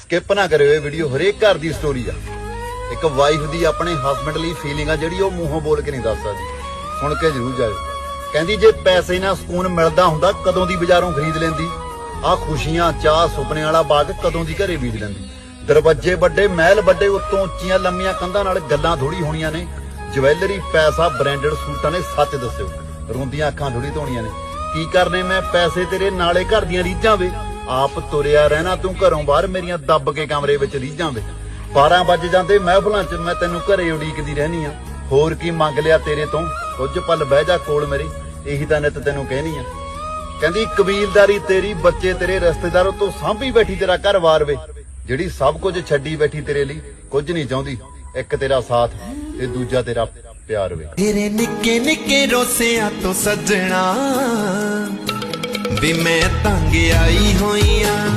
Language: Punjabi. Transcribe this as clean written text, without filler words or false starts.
ਸਕਿਪ ਨਾ ਕਰਿਓ ਇਹ ਵੀਡੀਓ। ਹਰੇਕ ਘਰ ਦੀ ਸਟੋਰੀ ਆ। ਇੱਕ ਵਾਈਫ ਦੀ ਆਪਣੇ ਹਸਬੈਂਡ ਲਈ ਫੀਲਿੰਗ ਆ ਜਿਹੜੀ ਉਹ ਮੂੰਹੋਂ ਬੋਲ ਕੇ ਨਹੀਂ ਦੱਸ ਸਕਦੀ। ਸੁਣ ਕੇ ਜ਼ਰੂਰ ਜਾਇਓ। ਕਹਿੰਦੀ ਜੇ ਪੈਸੇ ਨਾਲ ਸਕੂਨ ਮਿਲਦਾ ਹੁੰਦਾ ਕਦੋਂ ਦੀ ਬਾਜ਼ਾਰੋਂ ਖਰੀਦ ਲੈਂਦੀ। ਆਹ ਖੁਸ਼ੀਆਂ ਚਾਹ ਸੁਪਨੇ ਵਾਲਾ ਬਾਗ ਕਦੋਂ ਦੀ ਘਰੇ ਬੀਜ ਲੈਂਦੀ। ਦਰਵਾਜ਼ੇ ਵੱਡੇ ਮਹਿਲ ਵੱਡੇ ਉੱਤੋਂ ਉੱਚੀਆਂ ਲੰਮੀਆਂ ਕੰਧਾਂ ਨਾਲ ਗੱਲਾਂ ਥੋੜੀ ਹੋਣੀਆਂ ਨੇ। ਜਵੈਲਰੀ ਪੈਸਾ ਬ੍ਰਾਂਡਡ ਸੂਟਾਂ ਨੇ ਸੱਚ ਦੱਸਿਓ। ਰੋਂਦੀਆਂ ਅੱਖਾਂ ਥੋੜੀ ਧੋਣੀਆਂ ਨੇ। ਕੀ ਕਰਨੇ ਮੈਂ ਪੈਸੇ ਤੇਰੇ ਨਾਲੇ ਘਰ ਦੀਆਂ ਰੀਝਾਂ ਵੇ। ਆਪ ਤੁਰਿਆ ਰਹਿਣਾ ਤੂੰ ਘਰੋਂ ਬਾਹਰ ਮੇਰੀਆਂ ਦੱਬ ਕੇ ਕਮਰੇ ਵਿੱਚ ਰੀਝਾਂ ਵੇ। 12 ਵੱਜ ਜਾਂਦੇ ਮਹਿਫਲਾਂ 'ਚ ਮੈਂ ਤੈਨੂੰ ਘਰੇ ਉਡੀਕਦੀ ਰਹਿਣੀ ਆ। ਹੋਰ ਕੀ ਮੰਗ ਲਿਆ ਤੇਰੇ ਤੋਂ। ਕੁਝ ਪਲ ਬਹਿ ਜਾ ਕੋਲ ਮੇਰੇ ਇਹੀ ਤਾਂ ਨਿੱਤ ਤੈਨੂੰ ਕਹਿਣੀ ਆ। ਕਹਿੰਦੀ ਕਬੀਲਦਾਰੀ ਤੇਰੀ ਬੱਚੇ ਤੇਰੇ ਰਿਸ਼ਤੇਦਾਰੋਂ ਤੋਂ ਸਾਂਭੀ ਬੈਠੀ ਤੇਰਾ ਘਰ-ਬਾਰ ਵੇ। ਜਿਹੜੀ ਸਭ ਕੁਝ ਛੱਡੀ ਬੈਠੀ ਤੇਰੇ ਲਈ ਕੁਝ ਨਹੀਂ ਚਾਹੁੰਦੀ। ਇੱਕ ਤੇਰਾ ਸਾਥ ਤੇ ਦੂਜਾ ਤੇਰਾ ਪਿਆਰ ਵੇ। ਤੇਰੇ ਨਿੱਕੇ ਨਿੱਕੇ ਰੋਸਿਆਂ ਤੋਂ ਸੱਜਣਾ ਵੀ ਮੈਂ ਤੰਗ ਆਈ ਹੋਈ ਆਂ।